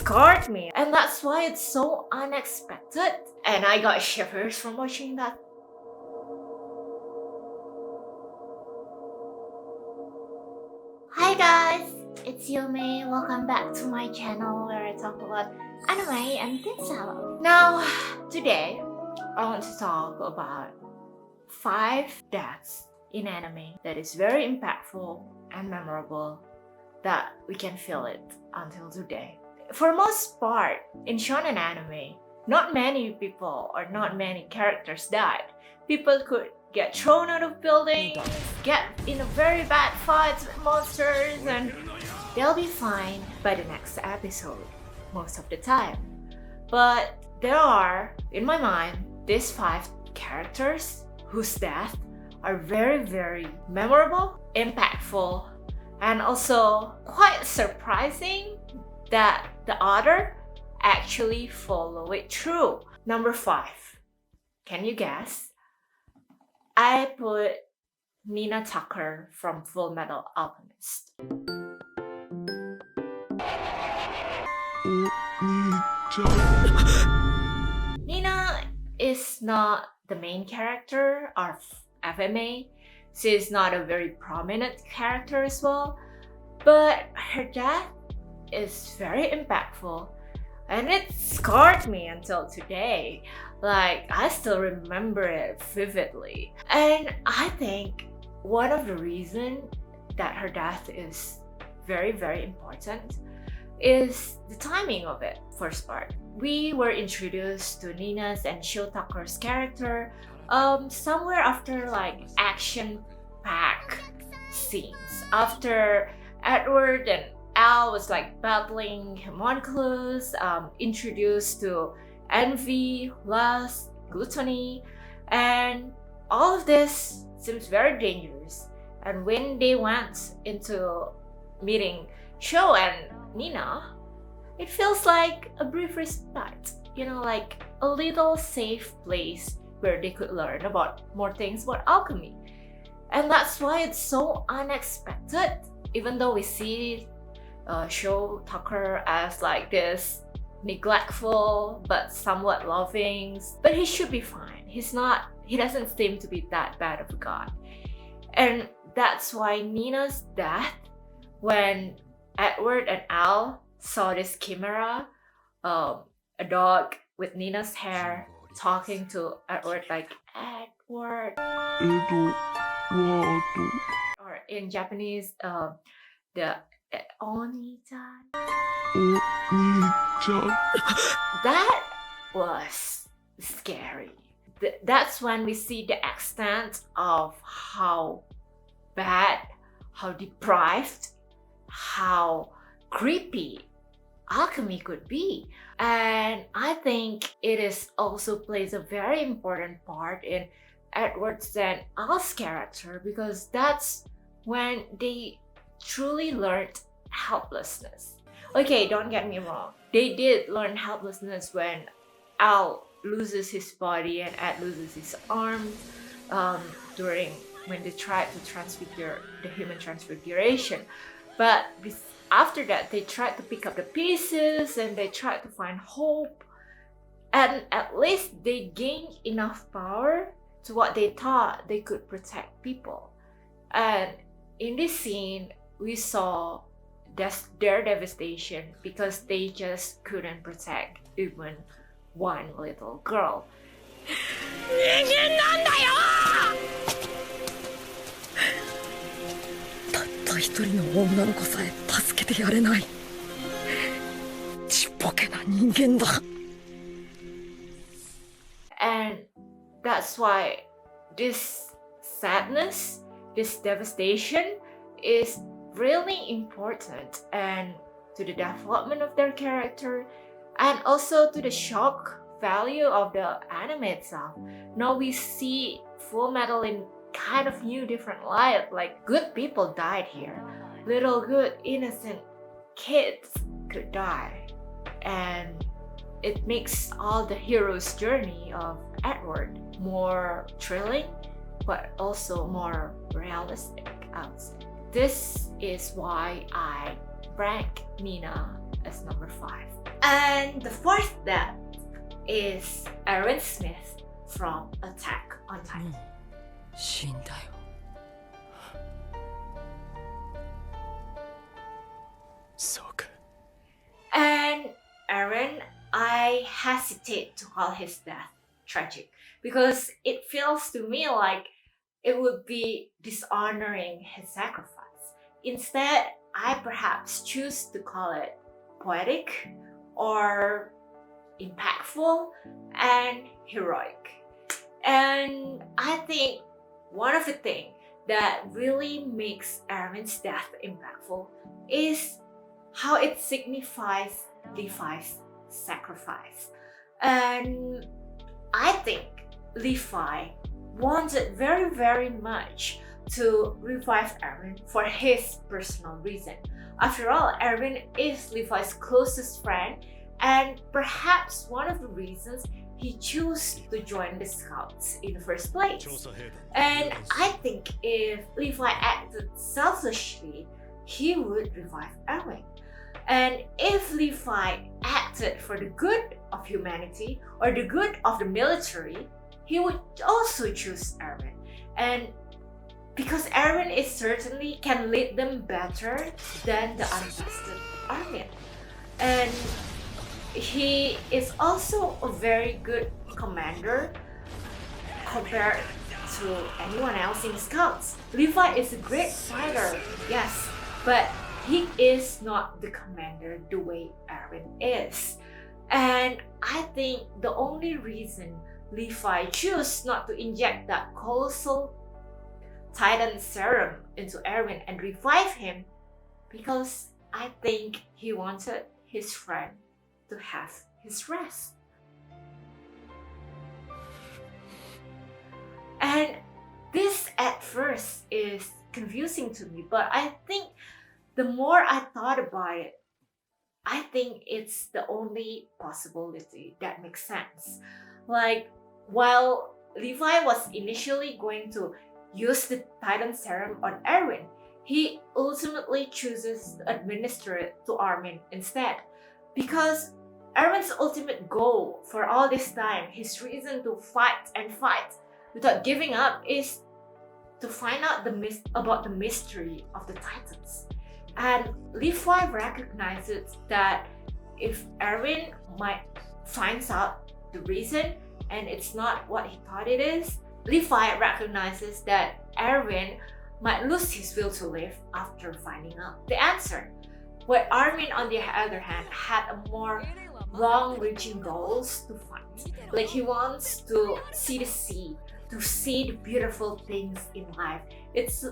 scarred me, and that's why it's so unexpected. And I got shivers from watching that. Hi guys, it's Yume. Welcome back to my channel where I talk about anime and things I love. Now, today I want to talk about 5 deaths in anime that is very impactful and memorable that we can feel it until today. For most part, in shonen anime, not many people or not many characters died. People could get thrown out of buildings, get in a very bad fights with monsters, and they'll be fine by the next episode most of the time. But there are, in my mind, these 5 characters whose death are very, very memorable, impactful, and also quite surprising that the author actually follow it through. Number 5. Can you guess? I put Nina Tucker from Full Metal Alchemist. Nina is not the main character of FMA. She's not a very prominent character as well, but her death is very impactful and it scarred me until today. Like, I still remember it vividly. And I think one of the reasons that her death is very, very important is the timing of it. First part, we were introduced to Nina's and Shio Tucker's character somewhere after like action-packed scenes. After Edward and Al was like battling homunculus, introduced to envy, lust, gluttony, and all of this seems very dangerous. And when they went into meeting Shio and Nina, it feels like a brief respite, like a little safe place where they could learn about more things about alchemy. And that's why it's so unexpected, even though we see Shio Tucker as like this neglectful but somewhat loving, but he should be fine. He doesn't seem to be that bad of a guy. And that's why Nina's death, when Edward and Al saw this chimera, a dog with Nina's hair talking to Edward like, Edward. Or in Japanese, the Oni-chan. That was scary. That's when we see the extent of how bad, how deprived, how creepy alchemy could be. And I think it is also plays a very important part in Edward's and Al's character, because that's when they truly learned helplessness. Okay, don't get me wrong. They did learn helplessness when Al loses his body and Ed loses his arm during when they tried to transfigure the human transfiguration. But after that, they tried to pick up the pieces and they tried to find hope. And at least they gained enough power to what they thought they could protect people. And in this scene, we saw their devastation because they just couldn't protect even one little girl. And that's why this sadness, this devastation is really important, and to the development of their character and also to the shock value of the anime itself. Now we see Full Metal in kind of new different light. Like, good people died here. Little good innocent kids could die. And it makes all the hero's journey of Edward more thrilling, but also more realistic, I would say. This is why I rank Nina as number 5. And the fourth death is Erwin Smith from Attack on Titan. 死んだよ。そうか。 And Erwin, I hesitate to call his death tragic because it feels to me like it would be dishonoring his sacrifice. Instead, I perhaps choose to call it poetic or impactful and heroic. And I think one of the things that really makes Erwin's death impactful is how it signifies Levi's sacrifice. And I think Levi wanted very, very much to revive Erwin for his personal reason. After all, Erwin is Levi's closest friend, and perhaps one of the reasons he chose to join the Scouts in the first place. And I think if Levi acted selfishly, he would revive Erwin. And if Levi acted for the good of humanity or the good of the military, he would also choose Erwin. And because Erwin is certainly can lead them better than the untested Armin. And he is also a very good commander compared to anyone else in the Scouts. Levi is a great fighter, yes, but he is not the commander the way Erwin is. And I think the only reason Levi chose not to inject that colossal Titan serum into Erwin and revive him because I think he wanted his friend to have his rest. And this at first is confusing to me, but I think the more I thought about it, I think it's the only possibility that makes sense. Like, while Levi was initially going to use the Titan serum on Erwin, he ultimately chooses to administer it to Armin instead. Because Erwin's ultimate goal for all this time, his reason to fight and fight without giving up, is to find out about the mystery of the Titans. And Levi recognizes that if Erwin finds out the reason and it's not what he thought it is, Levi recognizes that Erwin might lose his will to live after finding out the answer. Where Armin, on the other hand, had a more long-reaching goals to fight. Like, he wants to see the sea, to see the beautiful things in life. It's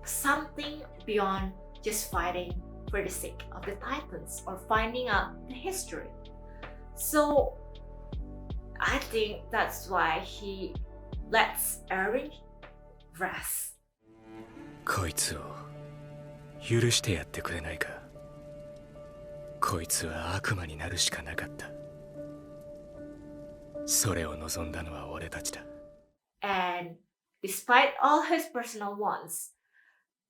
something beyond just fighting for the sake of the Titans or finding out the history. So I think that's why he lets Erwin rest. こいつを許してやってくれないか。こいつは悪魔になるしかなかった。それを望んだのは俺たちだ。And despite all his personal wants,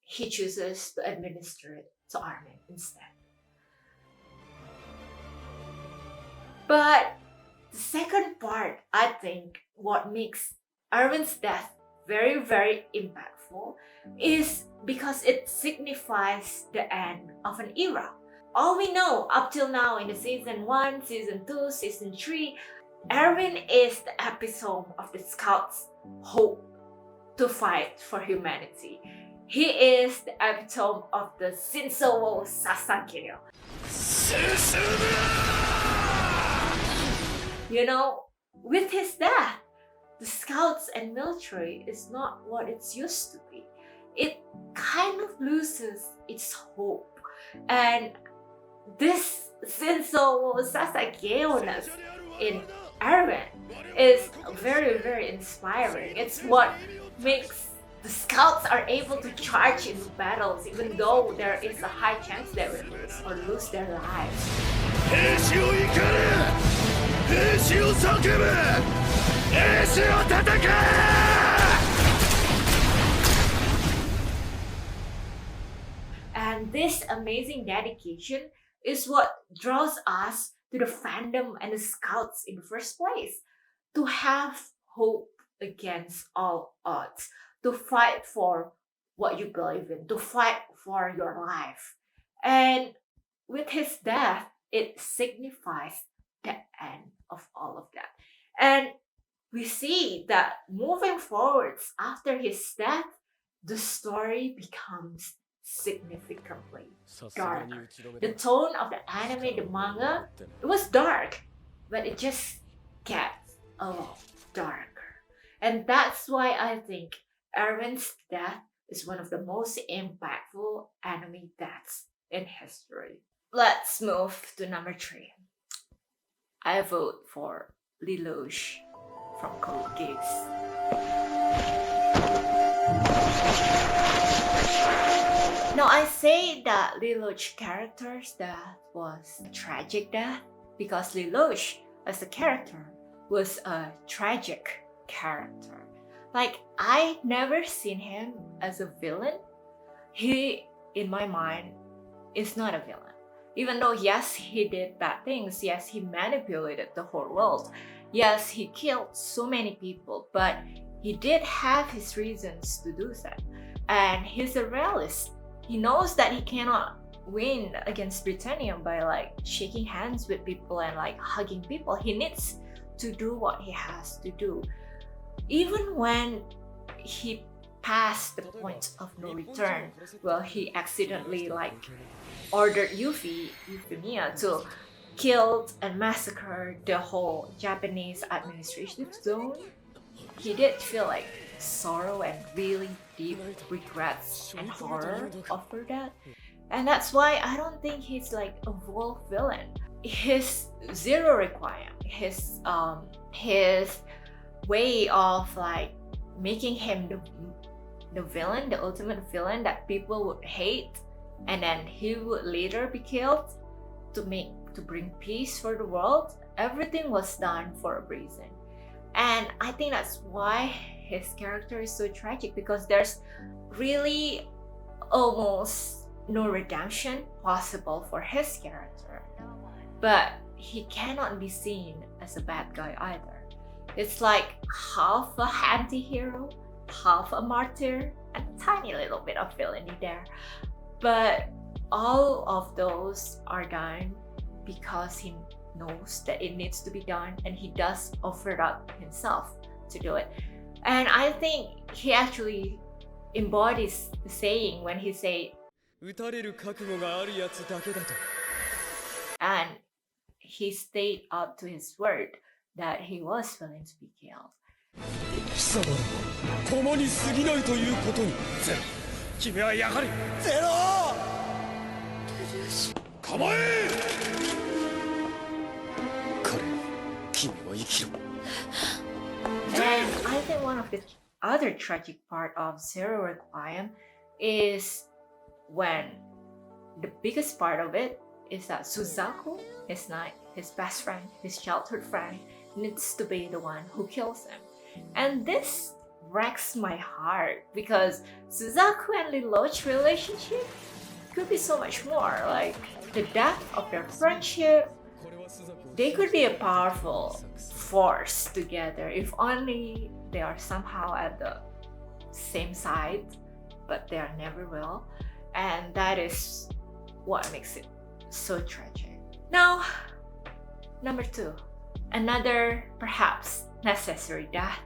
he chooses to administer it to Armin instead. But the second part, I think, what makes Erwin's death very, very impactful is because it signifies the end of an era. All we know up till now in the season 1, season 2, season 3, Erwin is the epitome of the Scouts' hope to fight for humanity. He is the epitome of the Shinso wo Sasageyo. You know, with his death, the Scouts and military is not what it's used to be. It kind of loses its hope. And this Shinso wo Sasageyo-ness in Erwin is very, very inspiring. It's what makes the Scouts are able to charge into battles even though there is a high chance they will lose or lose their lives. And this amazing dedication is what draws us to the fandom and the scouts in the first place. To have hope against all odds, to fight for what you believe in, to fight for your life. And with his death, it signifies the end of all of that. And we see that moving forwards after his death, the story becomes significantly darker. The tone of the anime, the manga, it was dark, but it just gets a lot darker. And that's why I think Erwin's death is one of the most impactful anime deaths in history. Let's move to number 3. I vote for Lelouch from Code Geass. Now I say that Lelouch character's death was a tragic death because Lelouch as a character was a tragic character. Like, I never seen him as a villain. He, in my mind, is not a villain. Even though, yes, he did bad things, yes, he manipulated the whole world, yes, he killed so many people, but he did have his reasons to do that. And he's a realist. He knows that he cannot win against Britannia by like shaking hands with people and like hugging people. He needs to do what he has to do. Even when he passed the point of no return, well, he accidentally like ordered Euphemia to kill and massacre the whole Japanese administrative zone. He did feel like sorrow and really deep regrets and horror over that. And that's why I don't think he's like a full villain. His zero requiem, his way of like making him the villain, the ultimate villain that people would hate, and then he would later be killed to bring peace for the world. Everything was done for a reason. And I think that's why his character is so tragic, because there's really almost no redemption possible for his character. But he cannot be seen as a bad guy either. It's like half a anti-hero, half a martyr, and a tiny little bit of villainy there. But all of those are done because he knows that it needs to be done, and he does offer up himself to do it. And I think he actually embodies the saying when he say, and he stayed up to his word that he was willing to be killed. 貴様らは共に過ぎないということにゼロ君はやはりゼロ構え彼君は生きろ And I think one of the other tragic part of Zero Requiem is when the biggest part of it is that Suzaku, his best friend, his childhood friend, needs to be the one who kills him. And this wrecks my heart because Suzaku and Lelouch relationship could be so much more. Like the depth of their friendship, they could be a powerful force together if only they are somehow at the same side, but they are never will. And that is what makes it so tragic. Now, number 2, another perhaps necessary death,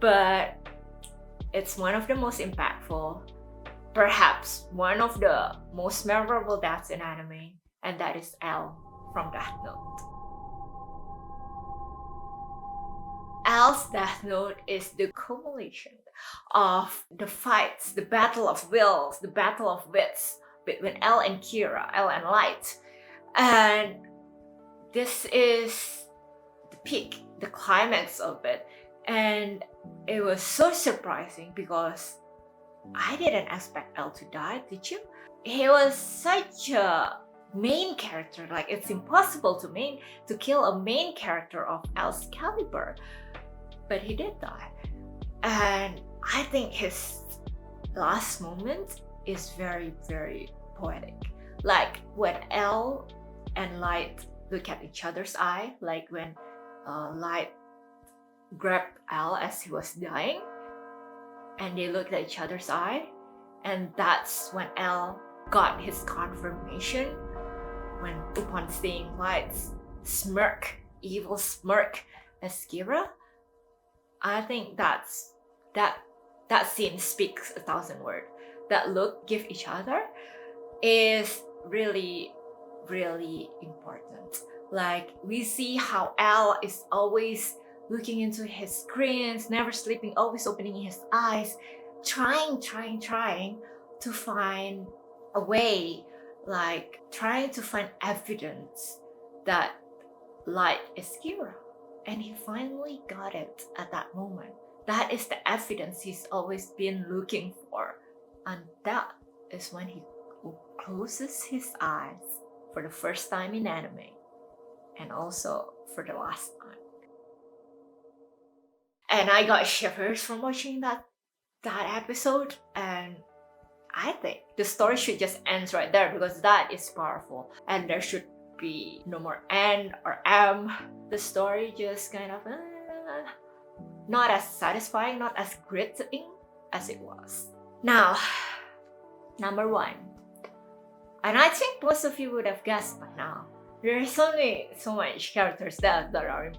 but it's one of the most impactful, perhaps one of the most memorable deaths in anime, and that is L from Death Note. L's Death Note is the culmination of the fights, the battle of wills, the battle of wits between L and Kira, L and Light. And this is the peak, the climax of it. And it was so surprising because I didn't expect L to die, did you? He was such a main character, like it's impossible to kill a main character of L's caliber. But he did die. And I think his last moment is very, very poetic. Like when L and Light look at each other's eye, like when Light grabbed L as he was dying, and they looked at each other's eye, and that's when L got his confirmation when upon seeing Light's smirk, evil smirk as Kira. I think that scene speaks 1,000 words. That look give each other is really, really important. Like we see how Al is always looking into his screens, never sleeping, always opening his eyes, trying to find a way, like trying to find evidence that Light is Kira. And he finally got it at that moment. That is the evidence he's always been looking for. And that is when he closes his eyes for the first time in anime. And also for the last time. And I got shivers from watching that episode. And I think the story should just end right there because that is powerful. And there should be no more N or M. The story just kind of not as satisfying, not as gripping as it was. Now, number 1. And I think most of you would have guessed by now. There's only so much characters that are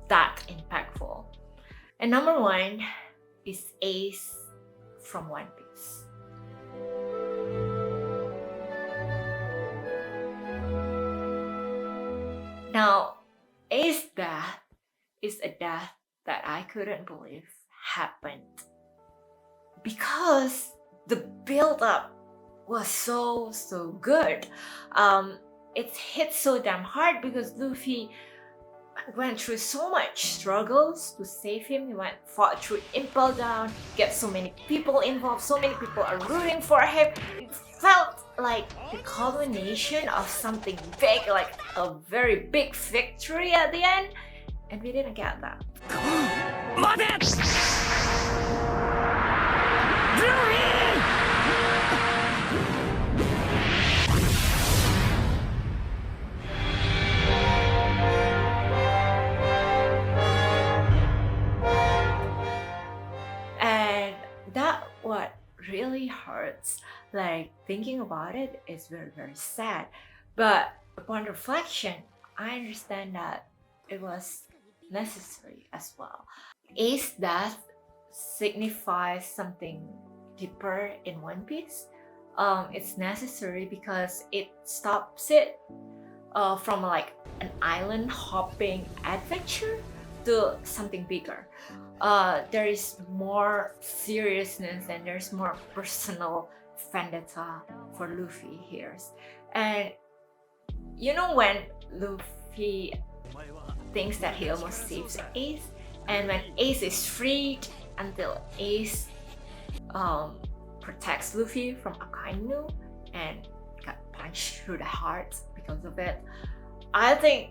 that impactful. And number 1 is Ace from One Piece. Now, Ace's death is a death that I couldn't believe happened. Because the build-up was so good. It hit so damn hard because Luffy went through so much struggles to save him. He fought through Impel Down, get so many people involved, so many people are rooting for him. It felt like the culmination of something big, like a very big victory at the end, and we didn't get that. And that what really hurts. Like thinking about it is very, very sad. But upon reflection, I understand that it was necessary as well. Ace's death signifies something deeper in One Piece. It's necessary because it stops it from like an island hopping adventure to something bigger. There is more seriousness and there's more personal vendetta for Luffy here. And you know when Luffy thinks that he almost saves Ace, and when Ace is freed until Ace protects Luffy from Akainu and got punched through the heart because of it, I think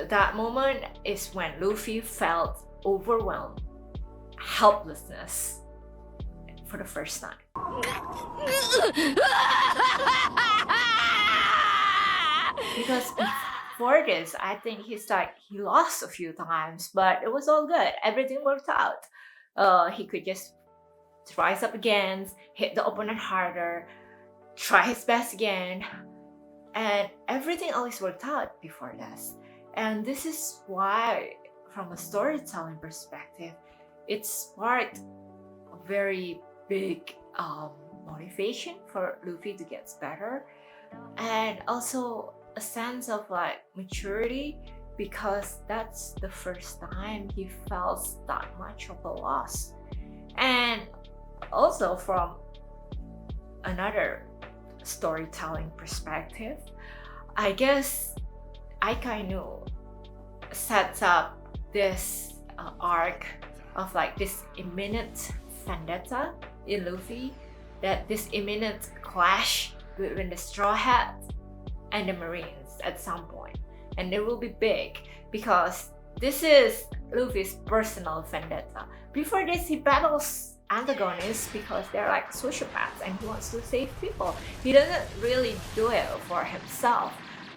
that moment is when Luffy felt overwhelmed, helplessness for the first time. Because before this, I think he lost a few times, but it was all good. Everything worked out. He could just rise up again, hit the opponent harder, try his best again, and everything always worked out before this. And this is why, from a storytelling perspective, it sparked a very big motivation for Luffy to get better, and also a sense of like maturity, because that's the first time he felt that much of a loss. And also from another storytelling perspective, I guess Akainu sets up this arc of like this imminent vendetta in Luffy, that this imminent clash between the Straw Hat and the Marines at some point. And it will be big because this is Luffy's personal vendetta. Before this, he battles antagonists because they're like sociopaths and he wants to save people. He doesn't really do it for himself,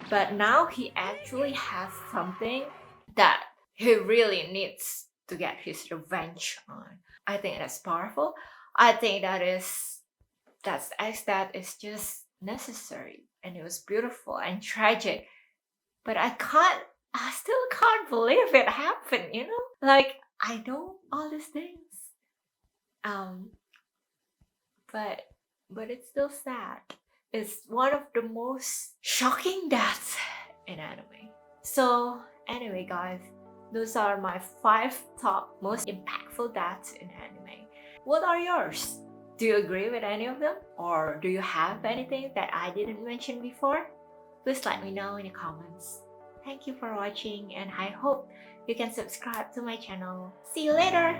but now he actually has something that he really needs to get his revenge on. I think that's powerful. I think that is just necessary, and it was beautiful and tragic. But I still can't believe it happened, you know? Like, I know all these things. But it's still sad. It's one of the most shocking deaths in anime. So anyway, guys, those are my 5 top most impactful deaths in anime. What are yours? Do you agree with any of them? Or do you have anything that I didn't mention before? Please let me know in the comments. Thank you for watching, and I hope you can subscribe to my channel. See you later!